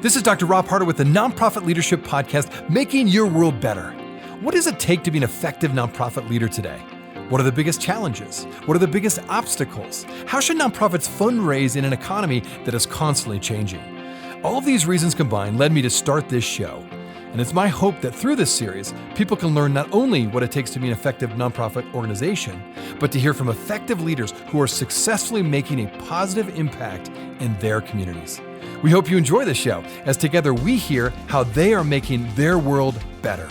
This is Dr. Rob Harter with the Nonprofit Leadership Podcast, Making Your World Better. What does it take to be an effective nonprofit leader today? What are the biggest challenges? What are the biggest obstacles? How should nonprofits fundraise in an economy that is constantly changing? All of these reasons combined led me to start this show. And it's my hope that through this series, people can learn not only what it takes to be an effective nonprofit organization, but to hear from effective leaders who are successfully making a positive impact in their communities. We hope you enjoy this show, as together we hear how they are making their world better.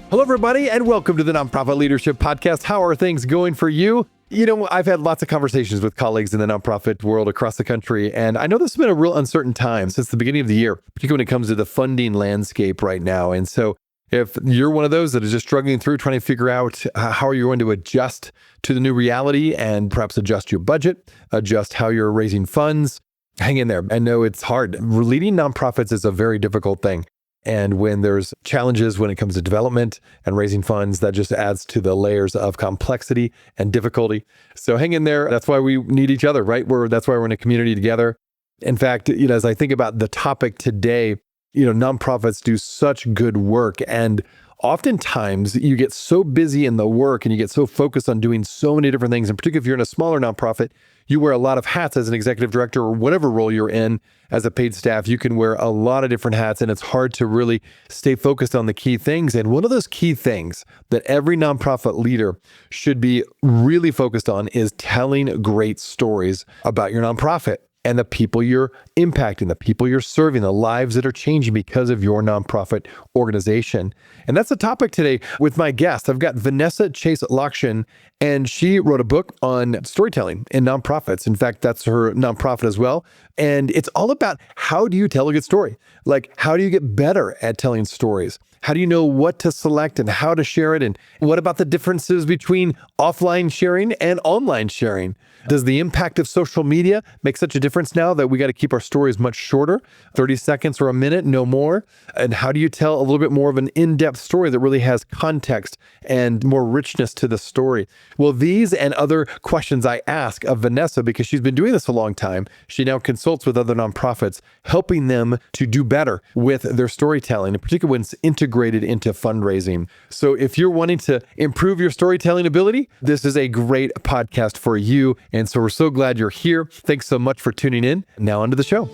Hello, everybody, and welcome to the Nonprofit Leadership Podcast. How are things going for you? You know, I've had lots of conversations with colleagues in the nonprofit world across the country, and I know this has been a real uncertain time since the beginning of the year, particularly when it comes to the funding landscape right now. And so if you're one of those that is just struggling through trying to figure out how are you going to adjust to the new reality and perhaps adjust your budget, adjust how you're raising funds, hang in there. I know it's hard. Leading nonprofits is a very difficult thing. And when there's challenges when it comes to development and raising funds, that just adds to the layers of complexity and difficulty. So hang in there. That's why we need each other, right? That's why we're in a community together. In fact, as I think about the topic today, nonprofits do such good work. And oftentimes you get so busy in the work and you get so focused on doing so many different things. And particularly if you're in a smaller nonprofit, you wear a lot of hats as an executive director or whatever role you're in as a paid staff. You can wear a lot of different hats and it's hard to really stay focused on the key things. And one of those key things that every nonprofit leader should be really focused on is telling great stories about your nonprofit and the people you're impacting, the people you're serving, the lives that are changing because of your nonprofit organization. And that's the topic today with my guest. I've got Vanessa Chase Lockshin, and she wrote a book on storytelling in nonprofits. In fact, that's her nonprofit as well. And it's all about how do you tell a good story? Like, how do you get better at telling stories? How do you know what to select and how to share it? And what about the differences between offline sharing and online sharing? Does the impact of social media make such a difference now that we got to keep our stories much shorter, 30 seconds or a minute, no more? And how do you tell a little bit more of an in-depth story that really has context and more richness to the story? Well, these and other questions I ask of Vanessa, because she's been doing this a long time. She now consults with other nonprofits, helping them to do better with their storytelling, in particular when it's integrated into fundraising. So if you're wanting to improve your storytelling ability, this is a great podcast for you. And so we're so glad you're here. Thanks so much for tuning in. Now onto the show.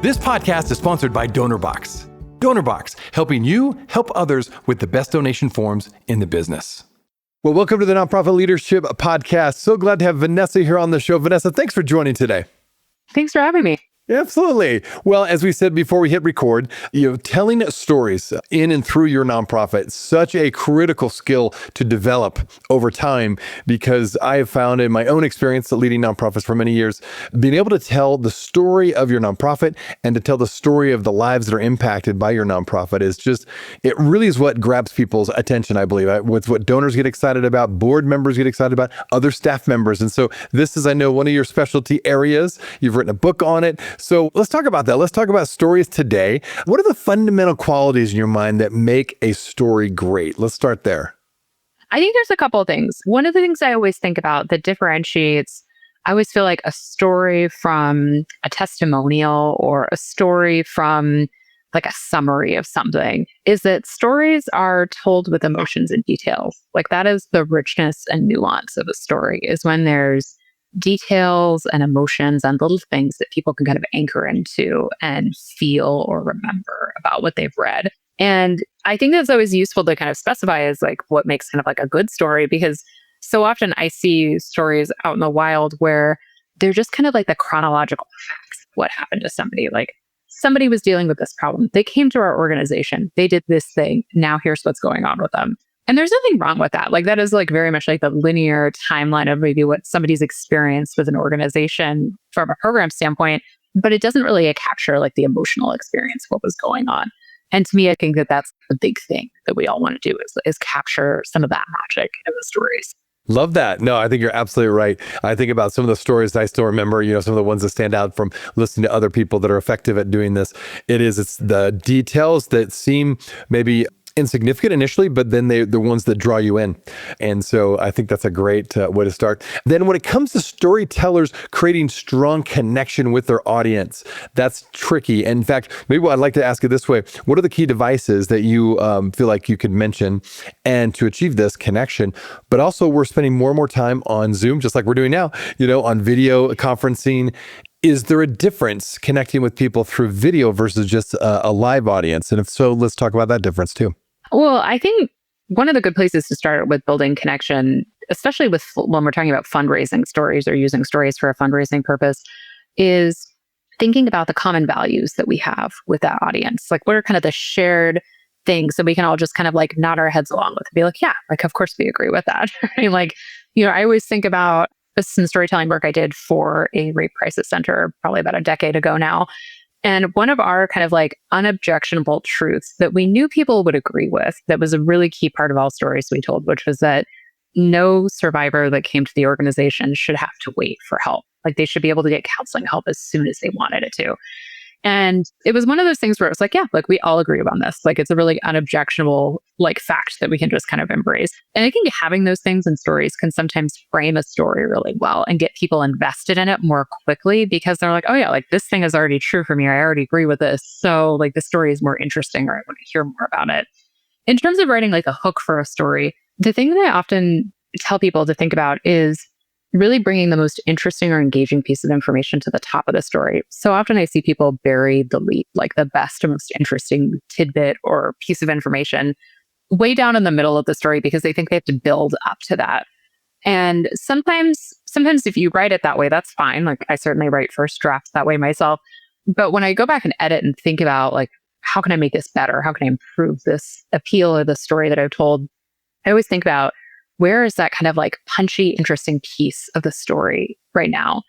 This podcast is sponsored by DonorBox. DonorBox, helping you help others with the best donation forms in the business. Well, welcome to the Nonprofit Leadership Podcast. So glad to have Vanessa here on the show. Vanessa, thanks for joining today. Thanks for having me. Absolutely. Well, as we said before we hit record, telling stories in and through your nonprofit, such a critical skill to develop over time, because I have found in my own experience leading nonprofits for many years, being able to tell the story of your nonprofit and to tell the story of the lives that are impacted by your nonprofit is just, it really is what grabs people's attention, I believe. It's what donors get excited about, board members get excited about, other staff members. And so this is, I know, one of your specialty areas. You've written a book on it. So let's talk about that. Let's talk about stories today. What are the fundamental qualities in your mind that make a story great? Let's start there. I think there's a couple of things. One of the things I always think about that differentiates, I always feel like a story from a testimonial or a story from like a summary of something, is that stories are told with emotions and details. Like that is the richness and nuance of a story, is when there's details and emotions and little things that people can kind of anchor into and feel or remember about what they've read. And I think that's always useful to kind of specify as like what makes kind of like a good story, because so often I see stories out in the wild where they're just kind of like the chronological facts of what happened to somebody. Like somebody was dealing with this problem. They came to our organization. They did this thing. Now here's what's going on with them. And there's nothing wrong with that. Like that is like very much like the linear timeline of maybe what somebody's experienced with an organization from a program standpoint, but it doesn't really capture like the emotional experience, what was going on. And to me, I think that that's the big thing that we all want to do is capture some of that magic in the stories. Love that. No, I think you're absolutely right. I think about some of the stories I still remember, some of the ones that stand out from listening to other people that are effective at doing this. It's the details that seem maybe insignificant initially, but then they're the ones that draw you in. And so I think that's a great way to start. Then when it comes to storytellers creating strong connection with their audience, that's tricky. In fact, maybe I'd like to ask it this way. What are the key devices that you feel like you could mention and to achieve this connection? But also we're spending more and more time on Zoom, just like we're doing now, on video conferencing. Is there a difference connecting with people through video versus just a live audience? And if so, let's talk about that difference too. Well, I think one of the good places to start with building connection, especially when we're talking about fundraising stories or using stories for a fundraising purpose, is thinking about the common values that we have with that audience. Like, what are kind of the shared things that we can all just kind of like nod our heads along with and be like, yeah, like, of course we agree with that. Right? Like, I always think about some storytelling work I did for a rape crisis center probably about a decade ago now. And one of our kind of like unobjectionable truths that we knew people would agree with, that was a really key part of all stories we told, which was that no survivor that came to the organization should have to wait for help. Like, they should be able to get counseling help as soon as they wanted it to. And it was one of those things where it was like, yeah, like, we all agree on this. Like, it's a really unobjectionable like fact that we can just kind of embrace. And I think having those things in stories can sometimes frame a story really well and get people invested in it more quickly, because they're like, oh yeah, like, this thing is already true for me. I already agree with this. So like, the story is more interesting, or I want to hear more about it. In terms of writing like a hook for a story, the thing that I often tell people to think about is really bringing the most interesting or engaging piece of information to the top of the story. So often I see people bury the lead, like the best or most interesting tidbit or piece of information, way down in the middle of the story, because they think they have to build up to that. And sometimes if you write it that way, that's fine. Like, I certainly write first drafts that way myself. But when I go back and edit and think about like, how can I make this better? How can I improve this appeal of the story that I've told? I always think about, where is that kind of like punchy, interesting piece of the story right now?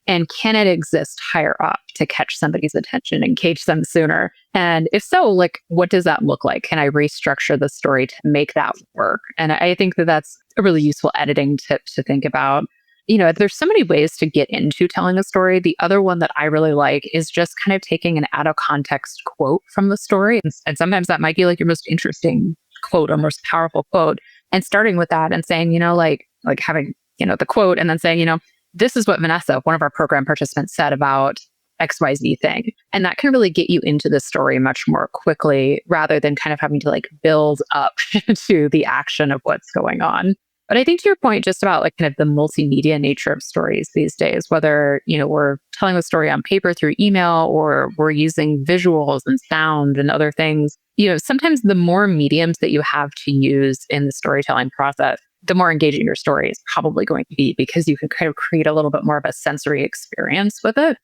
And can it exist higher up to catch somebody's attention and engage them sooner? And if so, like, what does that look like? Can I restructure the story to make that work? And I think that that's a really useful editing tip to think about. There's so many ways to get into telling a story. The other one that I really like is just kind of taking an out of context quote from the story. And sometimes that might be like your most interesting quote or most powerful quote. And starting with that and saying, like having, the quote, and then saying, this is what Vanessa, one of our program participants, said about XYZ thing. And that can really get you into the story much more quickly, rather than kind of having to like build up to the action of what's going on. But I think to your point, just about like kind of the multimedia nature of stories these days, whether, we're telling the story on paper through email, or we're using visuals and sound and other things, sometimes the more mediums that you have to use in the storytelling process, the more engaging your story is probably going to be, because you can kind of create a little bit more of a sensory experience with it.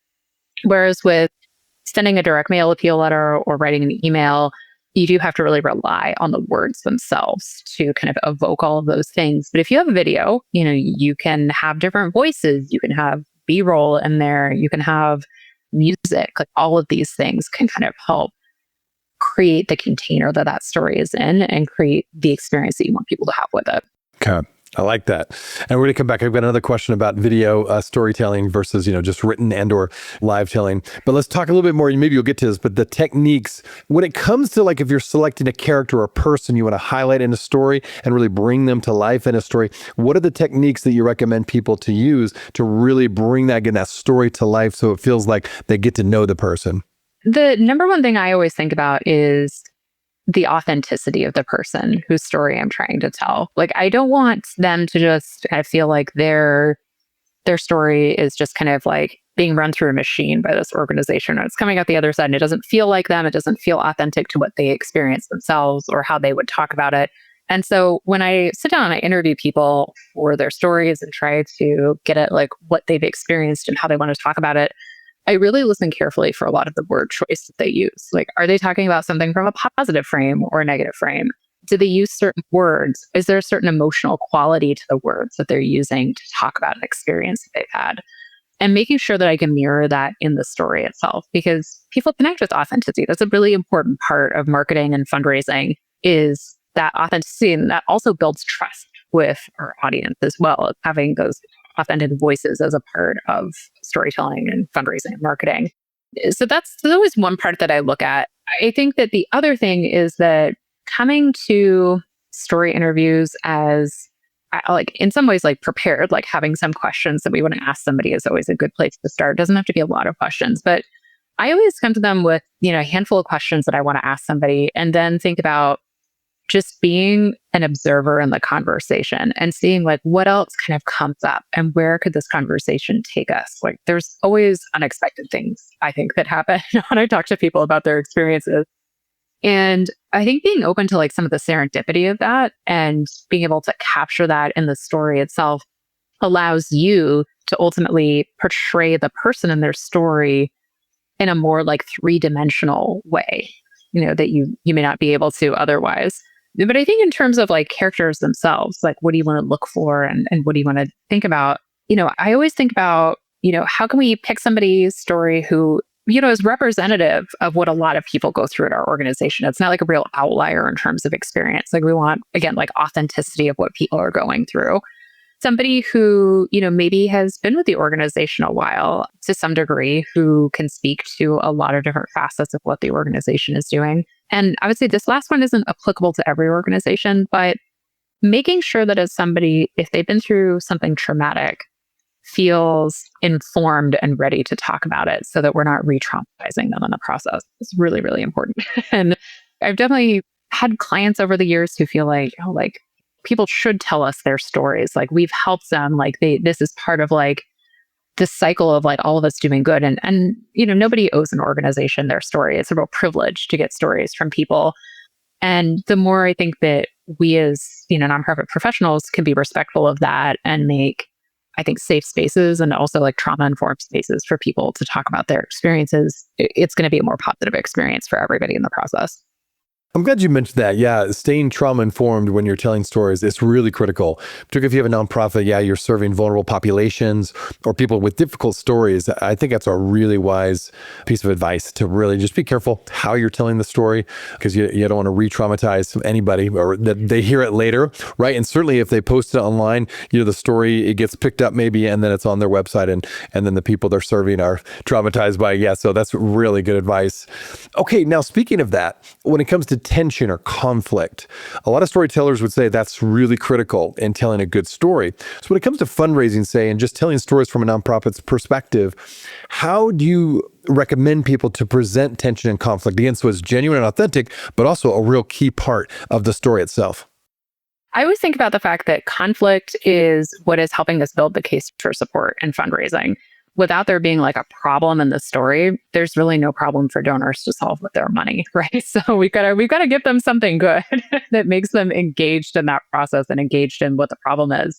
Whereas with sending a direct mail appeal letter or writing an email, you do have to really rely on the words themselves to kind of evoke all of those things. But if you have a video, you can have different voices, you can have B-roll in there, you can have music, like all of these things can kind of help create the container that story is in and create the experience that you want people to have with it. Okay. I like that. And we're going to come back. I've got another question about video storytelling versus, just written and or live telling. But let's talk a little bit more. Maybe you'll get to this, but the techniques, when it comes to like, if you're selecting a character or a person you want to highlight in a story and really bring them to life in a story, what are the techniques that you recommend people to use to really bring that, again, that story to life so it feels like they get to know the person? The number one thing I always think about is the authenticity of the person whose story I'm trying to tell. Like, I don't want them to just kind of feel like their story is just kind of like being run through a machine by this organization, or it's coming out the other side and it doesn't feel like them. It doesn't feel authentic to what they experience themselves or how they would talk about it. And so when I sit down and I interview people for their stories and try to get at like what they've experienced and how they want to talk about it, I really listen carefully for a lot of the word choice that they use. Like, are they talking about something from a positive frame or a negative frame? Do they use certain words? Is there a certain emotional quality to the words that they're using to talk about an experience that they've had? And making sure that I can mirror that in the story itself, because people connect with authenticity. That's a really important part of marketing and fundraising, is that authenticity. And that also builds trust with our audience as well, having those authentic voices as a part of storytelling and fundraising and marketing. So that's always one part that I look at. I think that the other thing is that coming to story interviews as like in some ways like prepared, like having some questions that we want to ask somebody is always a good place to start. It doesn't have to be a lot of questions, but I always come to them with, a handful of questions that I want to ask somebody and then think about just being an observer in the conversation and seeing like what else kind of comes up and where could this conversation take us. Like there's always unexpected things I think that happen when I talk to people about their experiences. And I think being open to like some of the serendipity of that and being able to capture that in the story itself allows you to ultimately portray the person in their story in a more like three-dimensional way, that you may not be able to otherwise. But I think in terms of like characters themselves, like what do you want to look for and what do you want to think about? I always think about, how can we pick somebody's story who, is representative of what a lot of people go through at our organization. It's not like a real outlier in terms of experience. Like we want, again, like authenticity of what people are going through. Somebody who, maybe has been with the organization a while to some degree, who can speak to a lot of different facets of what the organization is doing. And I would say this last one isn't applicable to every organization, but making sure that as somebody, if they've been through something traumatic, feels informed and ready to talk about it so that we're not re-traumatizing them in the process. It's really, really important. And I've definitely had clients over the years who feel like, people should tell us their stories. Like we've helped them, like this is part of like this cycle of like all of us doing good. And nobody owes an organization their story. It's a real privilege to get stories from people. And the more I think that we as, nonprofit professionals can be respectful of that and make, I think, safe spaces and also like trauma-informed spaces for people to talk about their experiences, it's going to be a more positive experience for everybody in the process. I'm glad you mentioned that. Yeah, staying trauma-informed when you're telling stories is really critical. Particularly if you have a nonprofit, you're serving vulnerable populations or people with difficult stories. I think that's a really wise piece of advice to really just be careful how you're telling the story because you don't want to re-traumatize anybody or that they hear it later, right? And certainly if they post it online, the story, it gets picked up maybe and then it's on their website and then the people they're serving are traumatized by it. Yeah, so that's really good advice. Okay, now speaking of that, when it comes to tension or conflict, a lot of storytellers would say that's really critical in telling a good story. So when it comes to fundraising, say, and just telling stories from a nonprofit's perspective, how do you recommend people to present tension and conflict? Again, so it's genuine and authentic, but also a real key part of the story itself. I always think about the fact that conflict is what is helping us build the case for support and fundraising. Without there being like a problem in the story, there's really no problem for donors to solve with their money, right? So we've got to give them something good that makes them engaged in that process and engaged in what the problem is.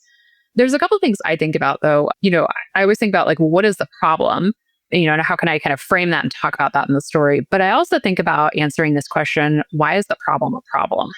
There's a couple of things I think about though. I always think about like, what is the problem? And how can I kind of frame that and talk about that in the story? But I also think about answering this question, why is the problem a problem?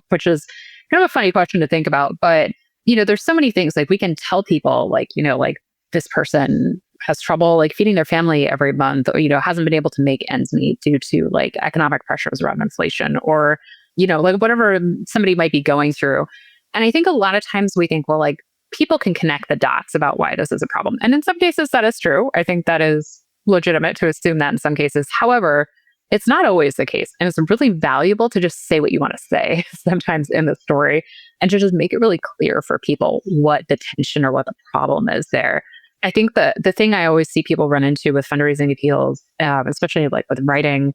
Which is kind of a funny question to think about. But, there's so many things like we can tell people like, like this person has trouble like feeding their family every month or, hasn't been able to make ends meet due to like economic pressures around inflation or, like whatever somebody might be going through. And I think a lot of times we think, well, like people can connect the dots about why this is a problem. And in some cases that is true. I think that is legitimate to assume that in some cases. However, it's not always the case. And it's really valuable to just say what you want to say sometimes in the story and to just make it really clear for people what the tension or what the problem is there. I think the thing I always see people run into with fundraising appeals, especially like with writing,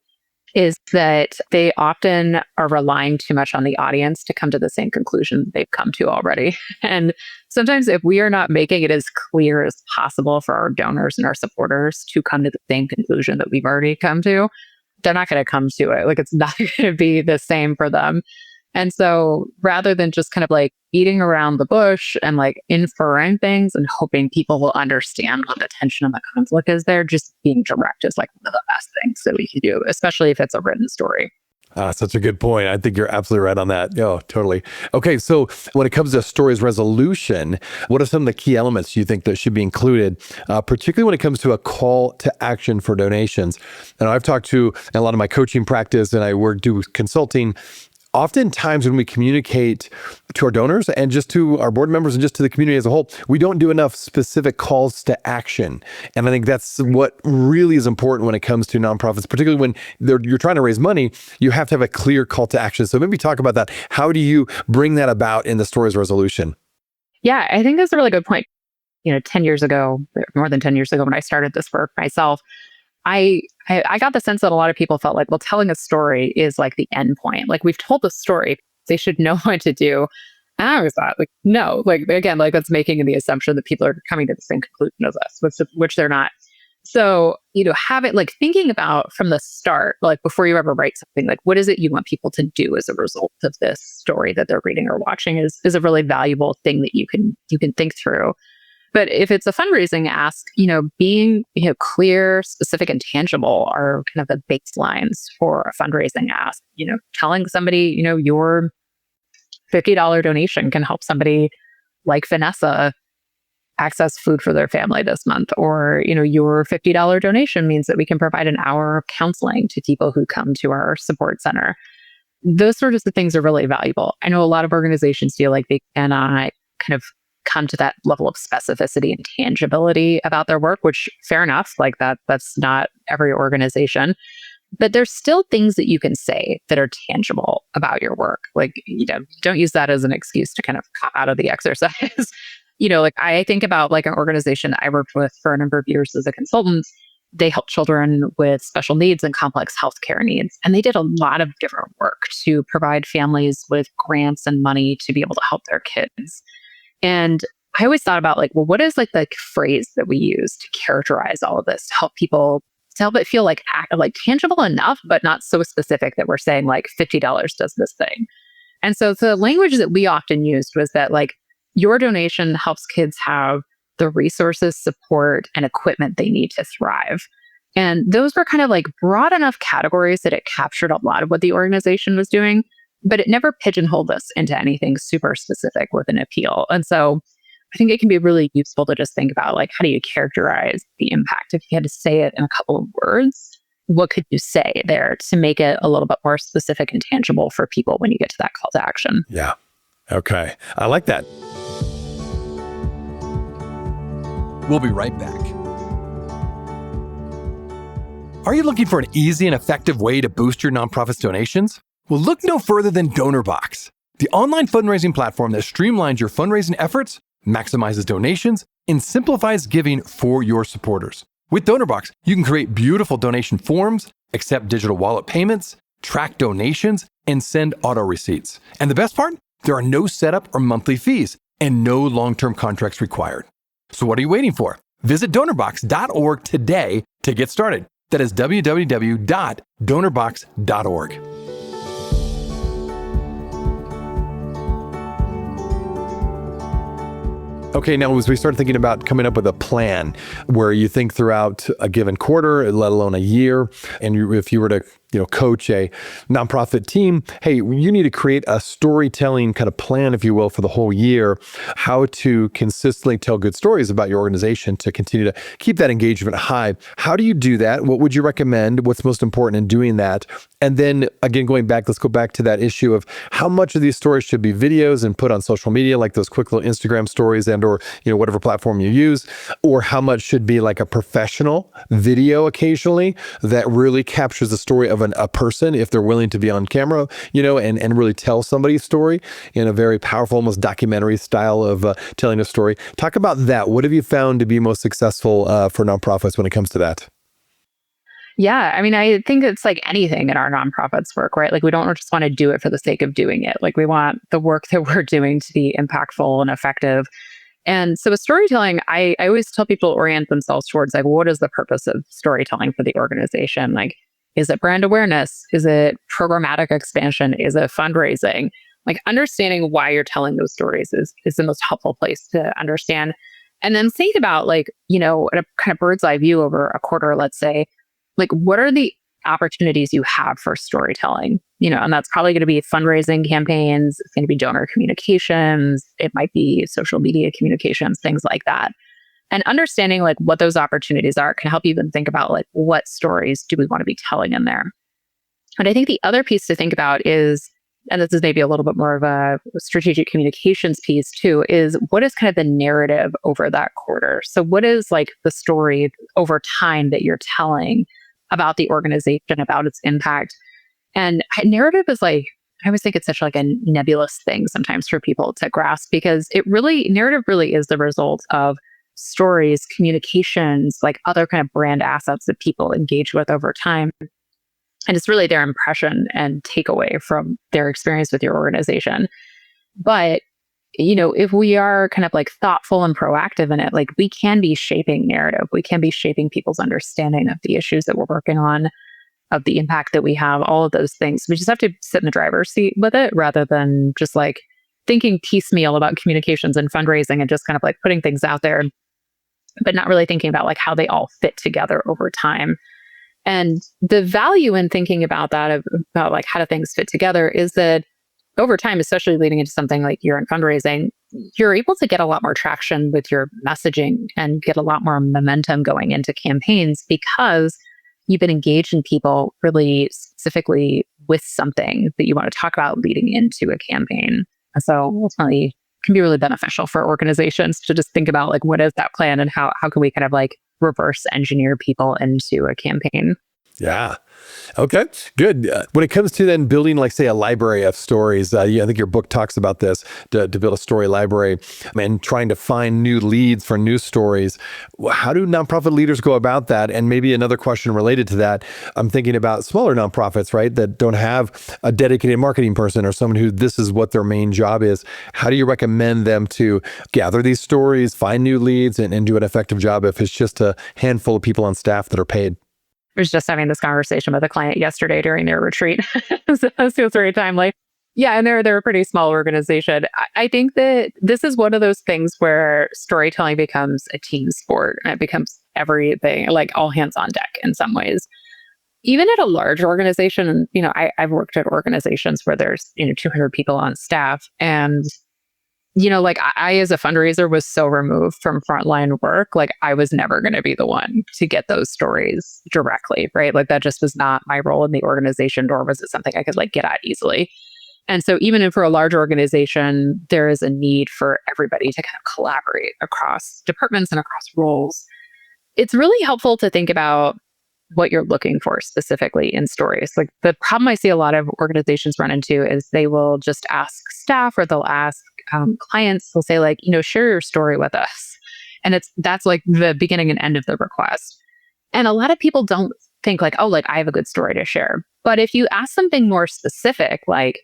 is that they often are relying too much on the audience to come to the same conclusion they've come to already. And sometimes if we are not making it as clear as possible for our donors and our supporters to come to the same conclusion that we've already come to, they're not going to come to it. Like it's not going to be the same for them. And so rather than just kind of like beating around the bush and like inferring things and hoping people will understand what the tension and the conflict is there, just being direct is like one of the best things that we can do, especially if it's a written story. Such a good point. I think you're absolutely right on that. Oh, totally. Okay, so when it comes to stories resolution, what are some of the key elements you think that should be included, particularly when it comes to a call to action for donations? And I've talked to in a lot of my coaching practice and I do consulting. oftentimes when we communicate to our donors and just to our board members and just to the community as a whole, we don't do enough specific calls to action. And I think that's what really is important when it comes to nonprofits, particularly when you're trying to raise money. You have to have a clear call to action. So maybe talk about that. How do you bring that about in the stories resolution? Yeah, I think that's a really good point. 10 years ago, more than 10 years ago, when I started this work myself, I got the sense that a lot of people felt like, well, telling a story is like the end point. Like, we've told the story, they should know what to do. And I was thought, like, no, like, again, like, that's making the assumption that people are coming to the same conclusion as us, which they're not. So, have it like thinking about from the start, like before you ever write something, like, what is it you want people to do as a result of this story that they're reading or watching is a really valuable thing that you can think through. But if it's a fundraising ask, being, clear, specific, and tangible are kind of the baselines for a fundraising ask. Telling somebody, your $50 donation can help somebody like Vanessa access food for their family this month. Or, your $50 donation means that we can provide an hour of counseling to people who come to our support center. Those sorts of things are really valuable. I know a lot of organizations feel like they cannot kind of come to that level of specificity and tangibility about their work, which fair enough, like that's not every organization. But there's still things that you can say that are tangible about your work. Like, don't use that as an excuse to kind of cop out of the exercise. Like, I think about like an organization I worked with for a number of years as a consultant. They help children with special needs and complex healthcare needs. And they did a lot of different work to provide families with grants and money to be able to help their kids. And I always thought about like, well, what is like the phrase that we use to characterize all of this to help people, to help it feel like tangible enough, but not so specific that we're saying like $50 does this thing. And so the language that we often used was that like, your donation helps kids have the resources, support, and equipment they need to thrive. And those were kind of like broad enough categories that it captured a lot of what the organization was doing, but it never pigeonholed us into anything super specific with an appeal. And so I think it can be really useful to just think about like, how do you characterize the impact? If you had to say it in a couple of words, what could you say there to make it a little bit more specific and tangible for people when you get to that call to action? Yeah. Okay. I like that. We'll be right back. Are you looking for an easy and effective way to boost your nonprofit's donations? Well, look no further than DonorBox, the online fundraising platform that streamlines your fundraising efforts, maximizes donations, and simplifies giving for your supporters. With DonorBox, you can create beautiful donation forms, accept digital wallet payments, track donations, and send auto receipts. And the best part? There are no setup or monthly fees and no long-term contracts required. So what are you waiting for? Visit donorbox.org today to get started. That is www.donorbox.org. Okay, now as we start thinking about coming up with a plan where you think throughout a given quarter, let alone a year, and if you were to coach a nonprofit team, hey, you need to create a storytelling kind of plan, if you will, for the whole year, how to consistently tell good stories about your organization to continue to keep that engagement high. How do you do that? What would you recommend? What's most important in doing that? And then again, let's go back to that issue of how much of these stories should be videos and put on social media, like those quick little Instagram stories and or whatever platform you use, or how much should be like a professional video occasionally that really captures the story of a person, if they're willing to be on camera, and really tell somebody's story in a very powerful, almost documentary style of telling a story. Talk about that. What have you found to be most successful for nonprofits when it comes to that? Yeah, I mean, I think it's like anything in our nonprofits work, right? Like, we don't just want to do it for the sake of doing it. Like, we want the work that we're doing to be impactful and effective. And so with storytelling, I always tell people to orient themselves towards like, what is the purpose of storytelling for the organization? Like, is it brand awareness? Is it programmatic expansion? Is it fundraising? Like, understanding why you're telling those stories is the most helpful place to understand. And then think about like, at a kind of bird's eye view over a quarter, let's say, like, what are the opportunities you have for storytelling? And that's probably going to be fundraising campaigns. It's going to be donor communications. It might be social media communications, things like that. And understanding like what those opportunities are can help you then think about like, what stories do we want to be telling in there? And I think the other piece to think about is and this is maybe a little bit more of a strategic communications piece too, is what is kind of the narrative over that quarter? So what is like the story over time that you're telling about the organization, about its impact? And narrative is like, I always think it's such like a nebulous thing sometimes for people to grasp, because narrative really is the result of stories, communications, like other kind of brand assets that people engage with over time. And it's really their impression and takeaway from their experience with your organization. But, if we are kind of like thoughtful and proactive in it, like we can be shaping narrative, we can be shaping people's understanding of the issues that we're working on, of the impact that we have, all of those things. We just have to sit in the driver's seat with it rather than just like thinking piecemeal about communications and fundraising and just kind of like putting things out there, but not really thinking about like how they all fit together over time. And the value in thinking about that, about like how do things fit together, is that over time, especially leading into something like year-end fundraising, you're able to get a lot more traction with your messaging and get a lot more momentum going into campaigns because you've been engaged in people really specifically with something that you want to talk about leading into a campaign. And so ultimately, it can be really beneficial for organizations to just think about like, what is that plan and how can we kind of like reverse engineer people into a campaign? Yeah. Okay, good. When it comes to then building, like, say, a library of stories, I think your book talks about this, to build a story library and trying to find new leads for new stories. How do nonprofit leaders go about that? And maybe another question related to that, I'm thinking about smaller nonprofits, right, that don't have a dedicated marketing person or someone who this is what their main job is. How do you recommend them to gather these stories, find new leads, and do an effective job if it's just a handful of people on staff that are paid? I was just having this conversation with a client yesterday during their retreat. So it was very timely. Yeah, and they're a pretty small organization. I think that this is one of those things where storytelling becomes a team sport and it becomes everything, like all hands on deck in some ways. Even at a large organization, I've worked at organizations where there's 200 people on staff, and like I, as a fundraiser, was so removed from frontline work. Like I was never going to be the one to get those stories directly, right? Like that just was not my role in the organization, nor was it something I could like get at easily. And so even for a large organization, there is a need for everybody to kind of collaborate across departments and across roles. It's really helpful to think about what you're looking for specifically in stories. Like the problem I see a lot of organizations run into is they will just ask staff, or they'll ask clients, they'll say like, share your story with us. And that's like the beginning and end of the request. And a lot of people don't think like, oh, like I have a good story to share. But if you ask something more specific, like,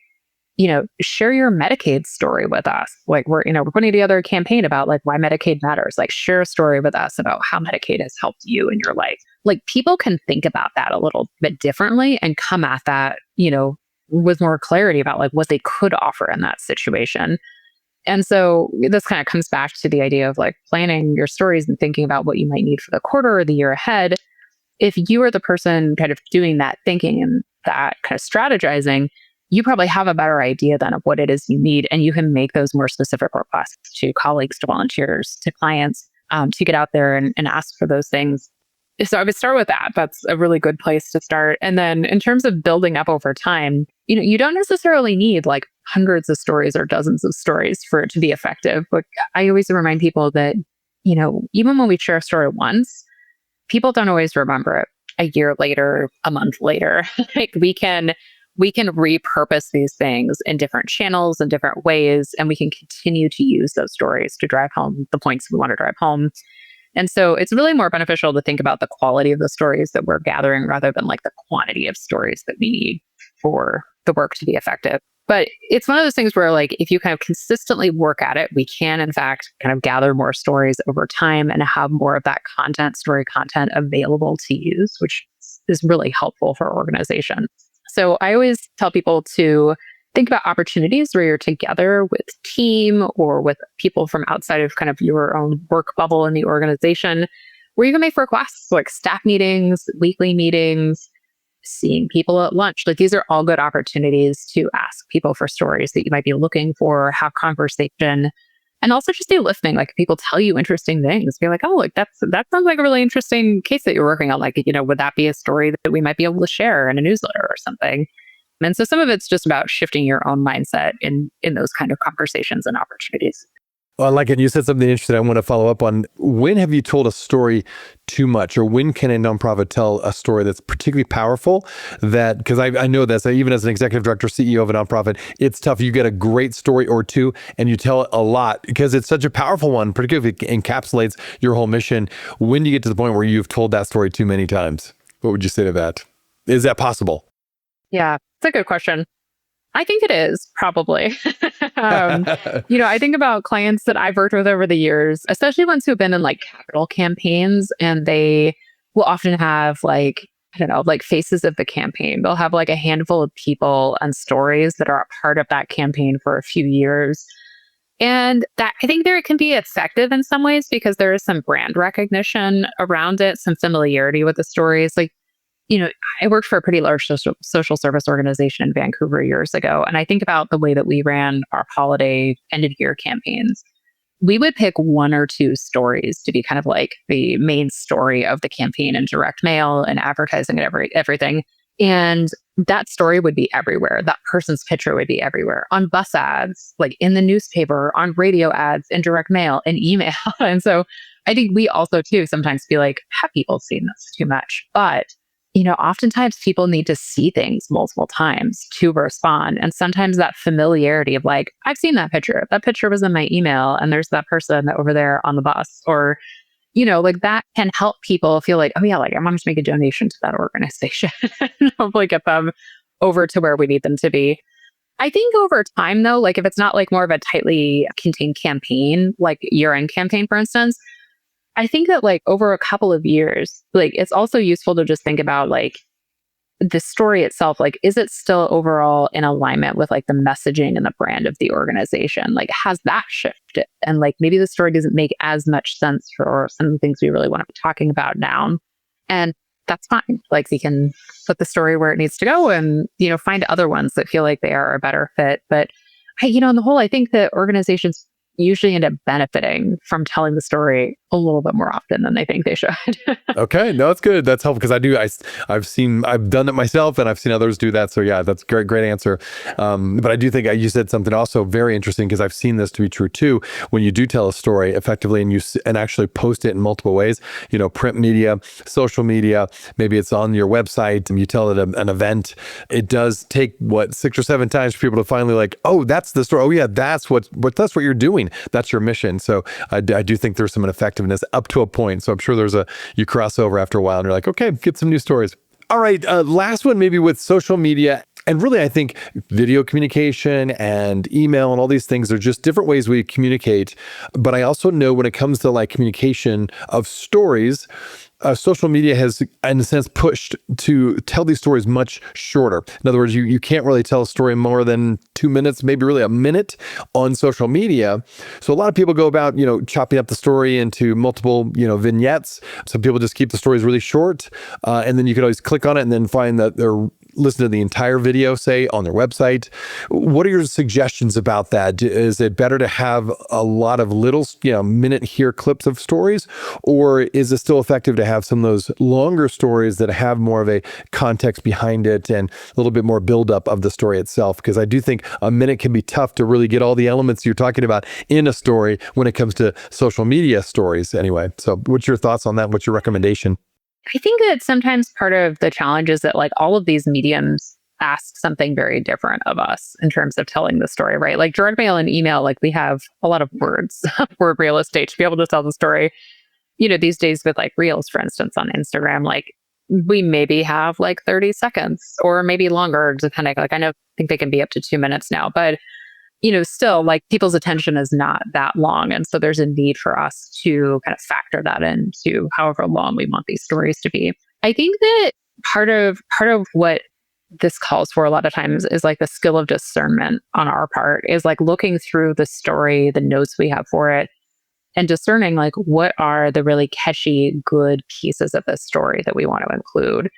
share your Medicaid story with us. Like we're putting together a campaign about like why Medicaid matters. Like share a story with us about how Medicaid has helped you in your life. Like people can think about that a little bit differently and come at that, with more clarity about like what they could offer in that situation. And so this kind of comes back to the idea of like planning your stories and thinking about what you might need for the quarter or the year ahead. If you are the person kind of doing that thinking and that kind of strategizing, you probably have a better idea then of what it is you need. And you can make those more specific requests to colleagues, to volunteers, to clients, to get out there and ask for those things. So I would start with that. That's a really good place to start. And then in terms of building up over time, you don't necessarily need like hundreds of stories or dozens of stories for it to be effective. But I always remind people that, even when we share a story once, people don't always remember it a year later, a month later. Like we can repurpose these things in different channels and different ways, and we can continue to use those stories to drive home the points we want to drive home. And so it's really more beneficial to think about the quality of the stories that we're gathering rather than like the quantity of stories that we need for the work to be effective. But it's one of those things where like, if you kind of consistently work at it, we can in fact kind of gather more stories over time and have more of that story content available to use, which is really helpful for organizations. So I always tell people to think about opportunities where you're together with team or with people from outside of kind of your own work bubble in the organization, where you can make requests like staff meetings, weekly meetings, seeing people at lunch. Like these are all good opportunities to ask people for stories that you might be looking for, have conversation, and also just do listening. Like people tell you interesting things, be like, oh, like that sounds like a really interesting case that you're working on. Like, would that be a story that we might be able to share in a newsletter or something? And so some of it's just about shifting your own mindset in those kind of conversations and opportunities. Well, I like it. You said something interesting I want to follow up on. When have you told a story too much, or when can a nonprofit tell a story that's particularly powerful? That, because I know that, so even as an executive director, CEO of a nonprofit, it's tough. You get a great story or two and you tell it a lot because it's such a powerful one, particularly if it encapsulates your whole mission. When do you get to the point where you've told that story too many times? What would you say to that? Is that possible? Yeah, it's a good question. I think it is probably. I think about clients that I've worked with over the years, especially ones who have been in like capital campaigns, and they will often have like, I don't know, like faces of the campaign. They'll have like a handful of people and stories that are a part of that campaign for a few years. And that I think there it can be effective in some ways because there is some brand recognition around it, some familiarity with the stories. Like, I worked for a pretty large social service organization in Vancouver years ago. And I think about the way that we ran our holiday end of year campaigns. We would pick one or two stories to be kind of like the main story of the campaign in direct mail and advertising and everything. And that story would be everywhere. That person's picture would be everywhere on bus ads, like in the newspaper, on radio ads, in direct mail, and email. And so I think we also too sometimes feel like, have people seen this too much? But oftentimes people need to see things multiple times to respond. And sometimes that familiarity of like, I've seen that picture. That picture was in my email and there's that person over there on the bus. Or, like that can help people feel like, oh yeah, like I want to make a donation to that organization and hopefully get them over to where we need them to be. I think over time though, like if it's not like more of a tightly contained campaign, like year-end campaign, for instance, I think that like over a couple of years, like it's also useful to just think about like the story itself. Like, is it still overall in alignment with like the messaging and the brand of the organization? Like, has that shifted? And like maybe the story doesn't make as much sense for some of the things we really want to be talking about now. And that's fine. Like we can put the story where it needs to go and, find other ones that feel like they are a better fit. But on the whole, I think that organizations usually end up benefiting from telling the story a little bit more often than they think they should. Okay, no, that's good. That's helpful because I've done it myself and I've seen others do that. So yeah, that's great answer. But I do think you said something also very interesting because I've seen this to be true too. When you do tell a story effectively and actually post it in multiple ways, print media, social media, maybe it's on your website and you tell it at an event, it does take 6 or 7 times for people to finally like, oh, that's the story. Oh yeah, that's what you're doing. That's your mission. So I do think there's some effectiveness up to a point. So I'm sure you cross over after a while and you're like, okay, get some new stories. All right. Last one, maybe with social media. And really, I think video communication and email and all these things are just different ways we communicate. But I also know when it comes to like communication of stories, social media has, in a sense, pushed to tell these stories much shorter. In other words, you can't really tell a story more than 2 minutes, maybe really a minute on social media. So a lot of people go about, chopping up the story into multiple, vignettes. Some people just keep the stories really short. And then you can always click on it and then find that they're listen to the entire video, say, on their website. What are your suggestions about that? Is it better to have a lot of little, minute here clips of stories? Or is it still effective to have some of those longer stories that have more of a context behind it and a little bit more buildup of the story itself? Because I do think a minute can be tough to really get all the elements you're talking about in a story when it comes to social media stories anyway. So what's your thoughts on that? What's your recommendation? I think that sometimes part of the challenge is that like all of these mediums ask something very different of us in terms of telling the story, right? Like direct mail and email, like we have a lot of words, word real estate to be able to tell the story. These days with like reels, for instance, on Instagram, like we maybe have like 30 seconds or maybe longer, depending. Like I think they can be up to 2 minutes now, but still like people's attention is not that long. And so there's a need for us to kind of factor that into however long we want these stories to be. I think that part of what this calls for a lot of times is like the skill of discernment on our part, is like looking through the story, the notes we have for it, and discerning like what are the really catchy, good pieces of this story that we want to include.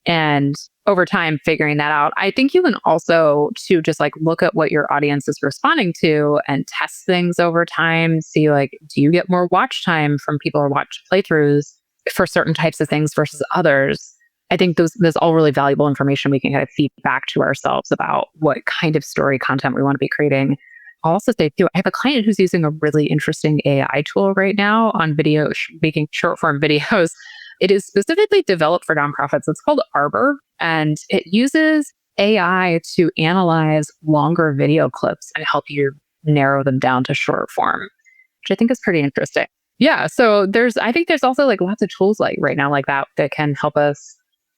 And over time, figuring that out. I think you can also to just like look at what your audience is responding to and test things over time. See like, do you get more watch time from people or watch playthroughs for certain types of things versus others? I think there's all really valuable information we can kind of feed back to ourselves about what kind of story content we want to be creating. I'll also say too, I have a client who's using a really interesting AI tool right now on video, making short form videos. It is specifically developed for nonprofits. It's called Arbor, and it uses AI to analyze longer video clips and help you narrow them down to short form, which I think is pretty interesting. Yeah. So I think there's also like lots of tools like right now like that can help us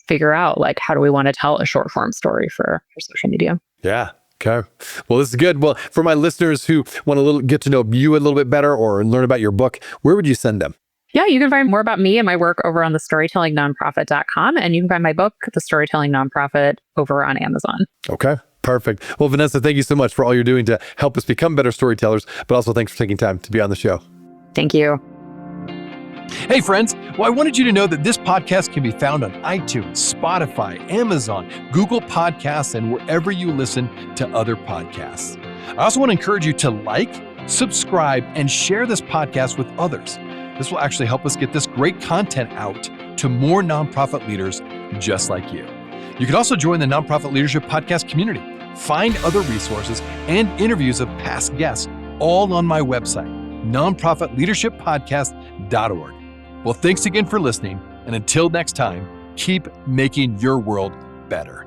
figure out like, how do we want to tell a short form story for social media? Yeah. Okay. Well, this is good. Well, for my listeners who want to get to know you a little bit better or learn about your book, where would you send them? Yeah, you can find more about me and my work over on thestorytellingnonprofit.com. And you can find my book, The Storytelling Nonprofit, over on Amazon. Okay. Perfect. Well, Vanessa, thank you so much for all you're doing to help us become better storytellers, but also thanks for taking time to be on the show. Thank you. Hey, friends. Well, I wanted you to know that this podcast can be found on iTunes, Spotify, Amazon, Google Podcasts, and wherever you listen to other podcasts. I also want to encourage you to like, subscribe, and share this podcast with others. This will actually help us get this great content out to more nonprofit leaders just like you. You can also join the Nonprofit Leadership Podcast community. Find other resources and interviews of past guests all on my website, nonprofitleadershippodcast.org. Well, thanks again for listening. And until next time, keep making your world better.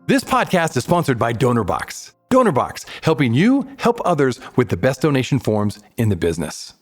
This podcast is sponsored by DonorBox. DonorBox, helping you help others with the best donation forms in the business.